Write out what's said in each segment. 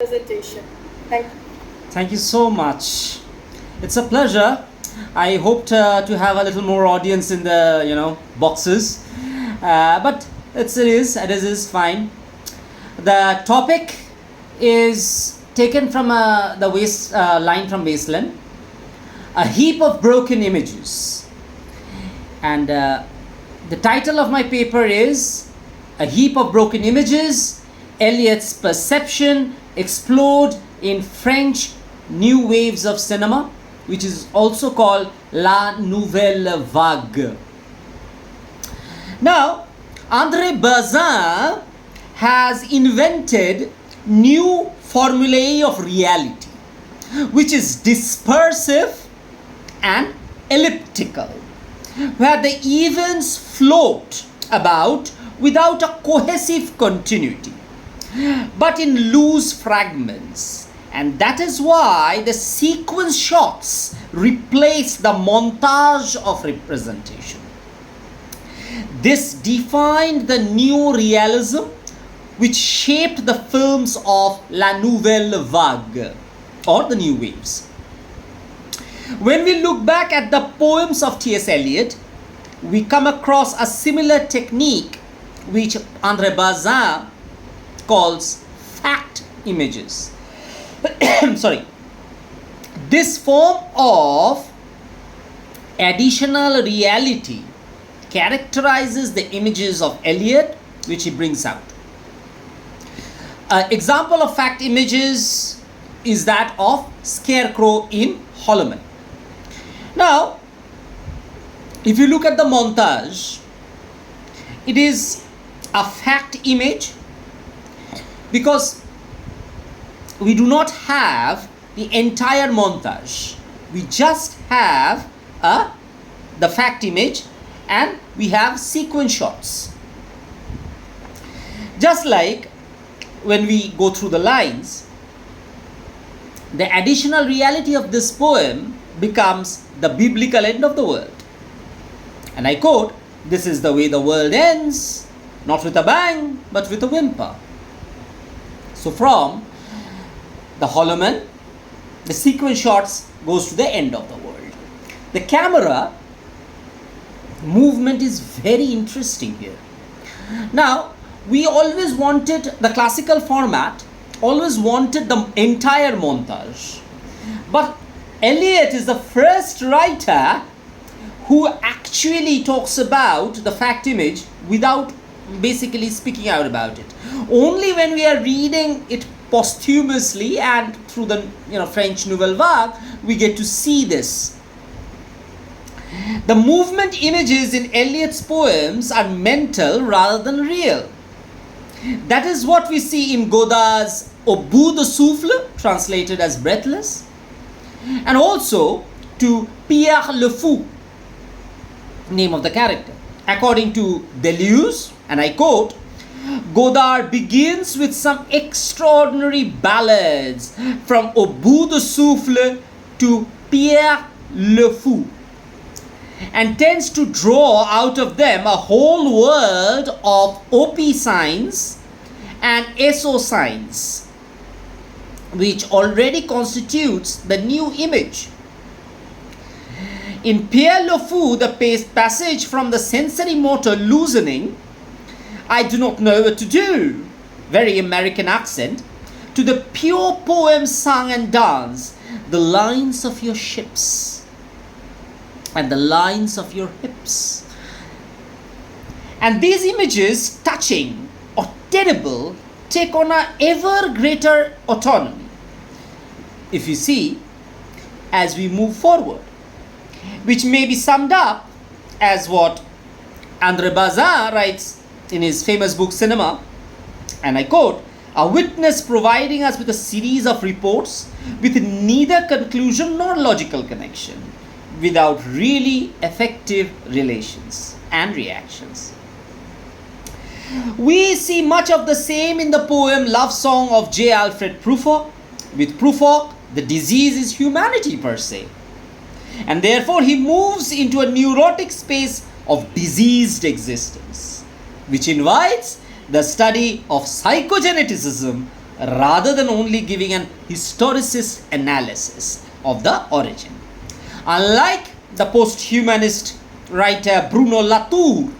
presentation. Thank you. Thank you so much. It's a pleasure. I hoped to have a little more audience in the boxes, but it is fine. The topic is taken from the waist line from wasteland, a heap of broken images, and the title of my paper is a heap of broken images. Eliot's perception explode in French new waves of cinema, which is also called la nouvelle vague. Now, André Bazin has invented new formulae of reality, which is dispersive and elliptical, where the events float about without a cohesive continuity, but in loose fragments. And that is why the sequence shots replace the montage of representation. This defined the new realism which shaped the films of La Nouvelle Vague, or the New Waves. When we look back at the poems of T.S. Eliot, we come across a similar technique which André Bazin calls fact images. Sorry. This form of additional reality characterizes the images of Eliot which he brings out. An example of fact images is that of Scarecrow in Holloman. Now, if you look at the montage, it is a fact image because we do not have the entire montage. We just have the fact image and we have sequence shots. Just like when we go through the lines, the additional reality of this poem becomes the biblical end of the world. And I quote, "This is the way the world ends, not with a bang, but with a whimper." So from the Holloman, the sequence shots goes to the end of the world. The camera movement is very interesting here. Now, we always wanted the classical format, always wanted the entire montage. But Eliot is the first writer who actually talks about the fact image without basically speaking out about it. Only when we are reading it posthumously and through the French Nouvelle Vague, we get to see this. The movement images in Eliot's poems are mental rather than real. That is what we see in Godard's Au bout de souffle, translated as breathless, and also to Pierre le Fou, name of the character. According to Deleuze, and I quote, Godard begins with some extraordinary ballads from Au bout de souffle to Pierre le Fou, and tends to draw out of them a whole world of OP signs and SO signs, which already constitutes the new image. In Pierre le Fou, the passage from the sensory motor loosening, I do not know what to do, very American accent, to the pure poem sung and danced, the lines of your ships and the lines of your hips. And these images, touching or terrible, take on an ever greater autonomy, if you see, as we move forward, which may be summed up as what André Bazin writes in his famous book Cinema, and I quote, "A witness providing us with a series of reports with neither conclusion nor logical connection, without really effective relations and reactions." We see much of the same in the poem Love Song of J. Alfred Prufrock. With Prufrock, the disease is humanity per se, and therefore he moves into a neurotic space of diseased existence, which invites the study of psychogeneticism rather than only giving an historicist analysis of the origin. Unlike the post-humanist writer Bruno Latour,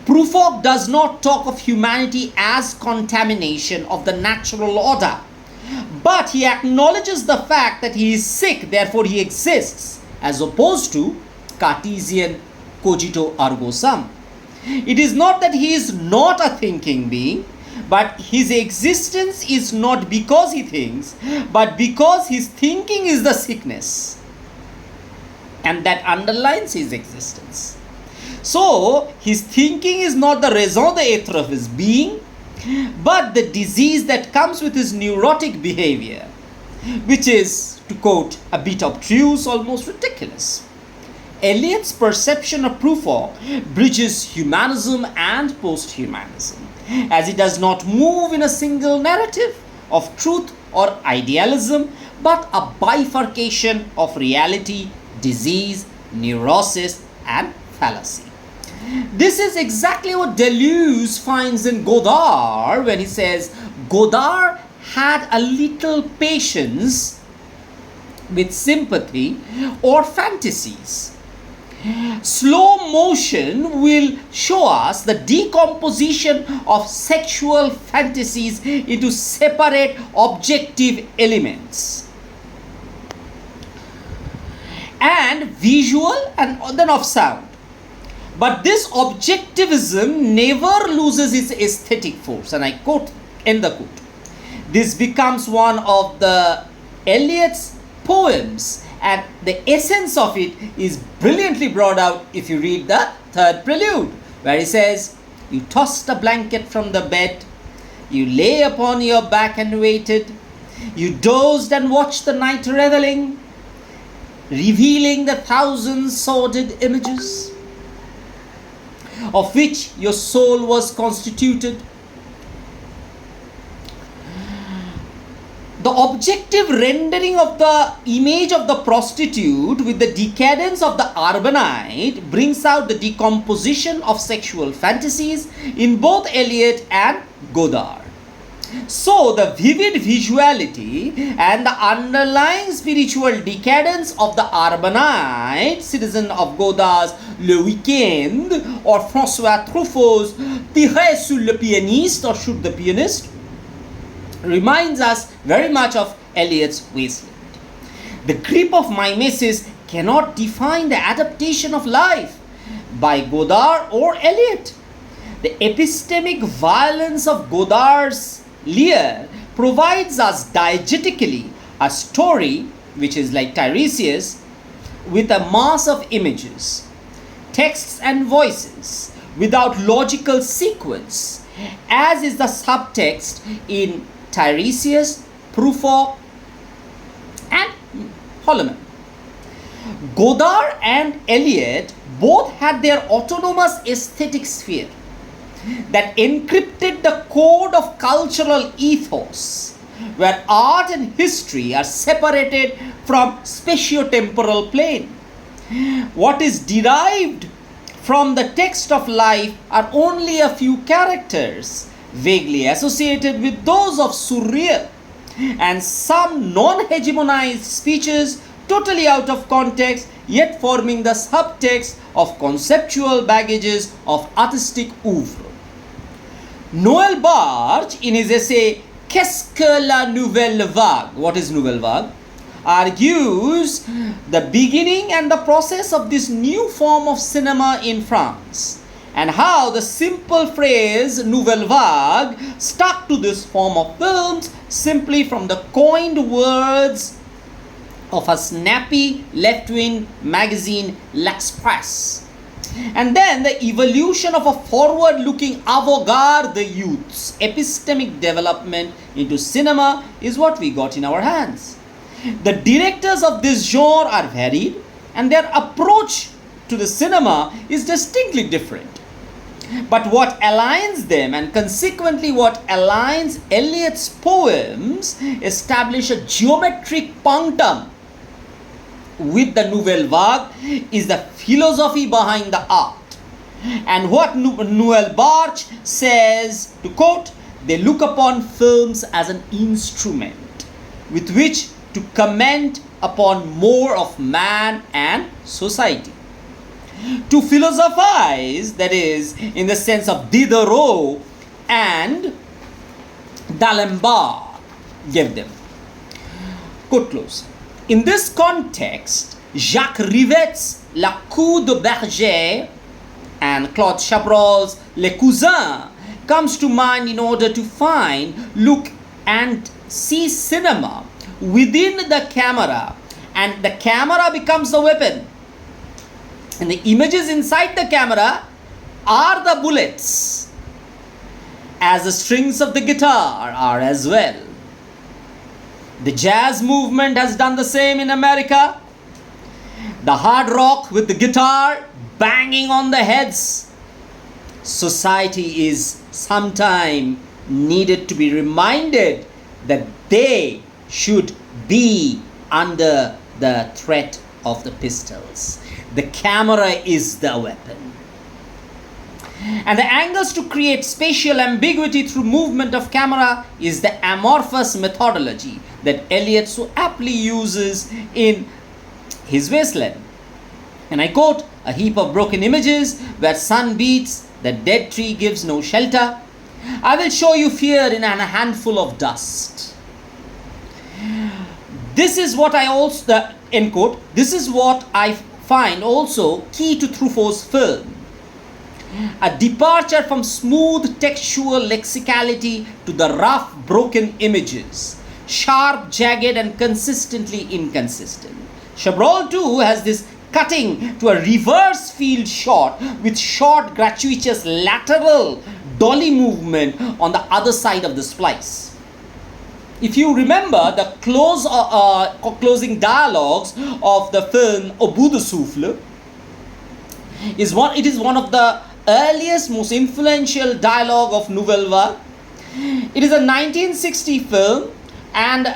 Prufrock does not talk of humanity as contamination of the natural order, but he acknowledges the fact that he is sick, therefore he exists, as opposed to Cartesian cogito ergo sum. It is not that he is not a thinking being, but his existence is not because he thinks, but because his thinking is the sickness, and that underlines his existence. So, his thinking is not the raison d'etre of his being, but the disease that comes with his neurotic behavior, which is, to quote, a bit obtuse, almost ridiculous. Eliot's perception of Prufrock bridges humanism and post-humanism, as it does not move in a single narrative of truth or idealism, but a bifurcation of reality, disease, neurosis, and fallacy. This is exactly what Deleuze finds in Godard when he says Godard had a little patience with sympathy or fantasies. Slow motion will show us the decomposition of sexual fantasies into separate objective elements, and visual and then of sound. But this objectivism never loses its aesthetic force, and I quote, end the quote. This becomes one of the Eliot's poems, and the essence of it is brilliantly brought out if you read the third prelude, where he says, "You tossed a blanket from the bed, you lay upon your back and waited, you dozed and watched the night reveling, revealing the thousand sordid images of which your soul was constituted." The objective rendering of the image of the prostitute with the decadence of the urbanite brings out the decomposition of sexual fantasies in both Eliot and Godard. So, the vivid visuality and the underlying spiritual decadence of the urbanite citizen of Godard's Le Week-end or François Truffaut's Tirer sur le pianiste or Shoot the Pianist reminds us very much of Eliot's Wasteland. The grip of mimesis cannot define the adaptation of life by Godard or Eliot. The epistemic violence of Godard's Lear provides us diegetically a story which is like Tiresias with a mass of images, texts and voices without logical sequence, as is the subtext in Tiresias, Prufrock, and Holloman. Godard and Eliot both had their autonomous aesthetic sphere that encrypted the code of cultural ethos, where art and history are separated from spatio-temporal plane. What is derived from the text of life are only a few characters, vaguely associated with those of surreal, and some non-hegemonized speeches totally out of context, yet forming the subtext of conceptual baggages of artistic oeuvre. Noël Barthes, in his essay Qu'est-ce que la nouvelle vague? What is nouvelle vague? Argues the beginning and the process of this new form of cinema in France, and how the simple phrase nouvelle vague stuck to this form of films simply from the coined words of a snappy left-wing magazine L'Express. And then the evolution of a forward-looking avant-garde youth's epistemic development into cinema is what we got in our hands. The directors of this genre are varied, and their approach to the cinema is distinctly different. But what aligns them, and consequently what aligns Eliot's poems, establish a geometric punctum with the nouvelle vague is the philosophy behind the art. And what Noël Barthes says, to quote, they look upon films as an instrument with which to comment upon more of man and society. To philosophize, that is, in the sense of Diderot and D'Alembert gave them. Quote close. In this context, Jacques Rivet's La Cour de Berger and Claude Chabrol's Les Cousins comes to mind in order to find, look and see cinema within the camera, and the camera becomes the weapon. And the images inside the camera are the bullets, as the strings of the guitar are as well. The jazz movement has done the same in America. The hard rock with the guitar banging on the heads. Society is sometime needed to be reminded that they should be under the threat of the pistols. The camera is the weapon. And the angles to create spatial ambiguity through movement of camera is the amorphous methodology that Eliot so aptly uses in his Wasteland. And I quote, a heap of broken images where sun beats, the dead tree gives no shelter. I will show you fear in a handful of dust. This is what I also, end quote, this is what I find also key to Truffaut's film. A departure from smooth textual lexicality to the rough, broken images, sharp, jagged, and consistently inconsistent. Chabrol too has this cutting to a reverse field shot with short, gratuitous lateral dolly movement on the other side of the splice. If you remember the closing dialogues of the film Au bout de souffle, it is one of the earliest, most influential dialogue of nouvelle. It is a 1960 film, and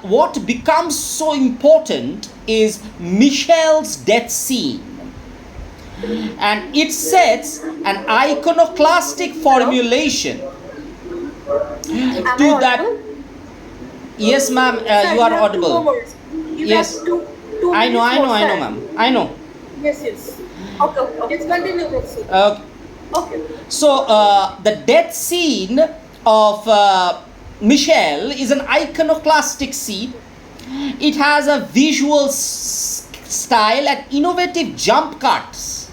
what becomes so important is Michel's death scene. And it sets an iconoclastic formulation to that. Yes, ma'am, you are audible. Yes, I know, ma'am. I know. Yes. Okay. Let's continue. Okay. So, the death scene of Michel is an iconoclastic scene. It has a visual style and innovative jump cuts.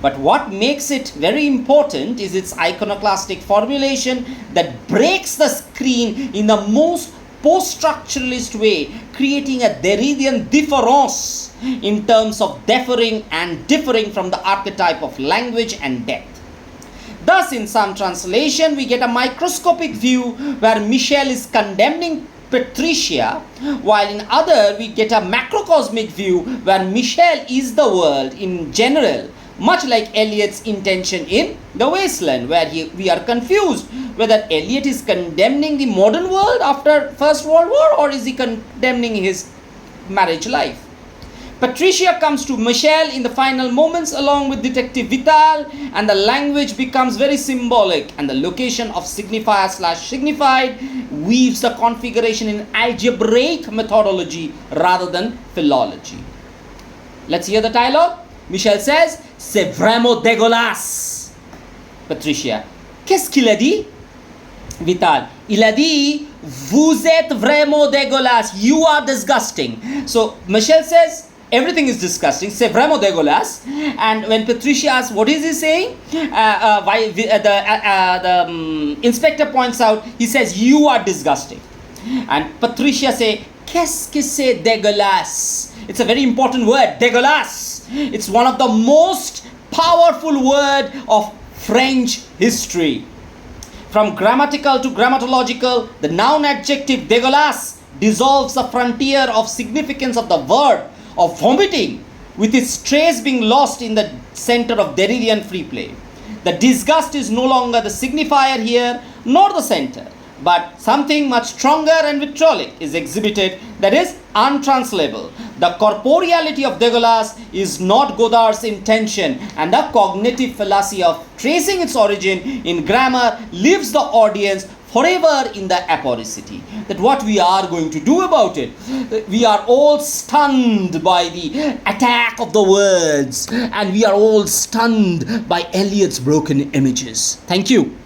But what makes it very important is its iconoclastic formulation that breaks the screen in the most post-structuralist way, creating a Derridian difference in terms of differing from the archetype of language and death. Thus, in some translation, we get a microscopic view where Michel is condemning Patricia, while in other we get a macrocosmic view where Michel is the world in general, much like Eliot's intention in The Wasteland, where we are confused whether Eliot is condemning the modern world after First World War or is he condemning his marriage life. Patricia comes to Michel in the final moments along with Detective Vital, and the language becomes very symbolic, and the location of signifier/signified weaves the configuration in algebraic methodology rather than philology. Let's hear the dialogue. Michel says, "C'est vraiment dégueulasse." Patricia, "Qu'est-ce qu'il a dit?" Vital, "Il a dit, vous êtes vraiment dégueulasse. You are disgusting." So Michel says, everything is disgusting, c'est vraiment dégueulasse. And when Patricia asks, what is he saying? The inspector points out, he says, you are disgusting. And Patricia say, qu'est-ce que c'est dégueulasse? It's a very important word, dégueulasse. It's one of the most powerful words of French history. From grammatical to grammatological, the noun adjective dégueulasse dissolves the frontier of significance of the verb of vomiting, with its trace being lost in the center of Derridian free play. The disgust is no longer the signifier here, nor the center, but something much stronger and vitriolic is exhibited that is untranslatable. The corporeality of dégueulasse is not Godard's intention, and the cognitive fallacy of tracing its origin in grammar leaves the audience forever in the aporicity. That what we are going to do about it? We are all stunned by the attack of the words, and we are all stunned by Eliot's broken images. Thank you.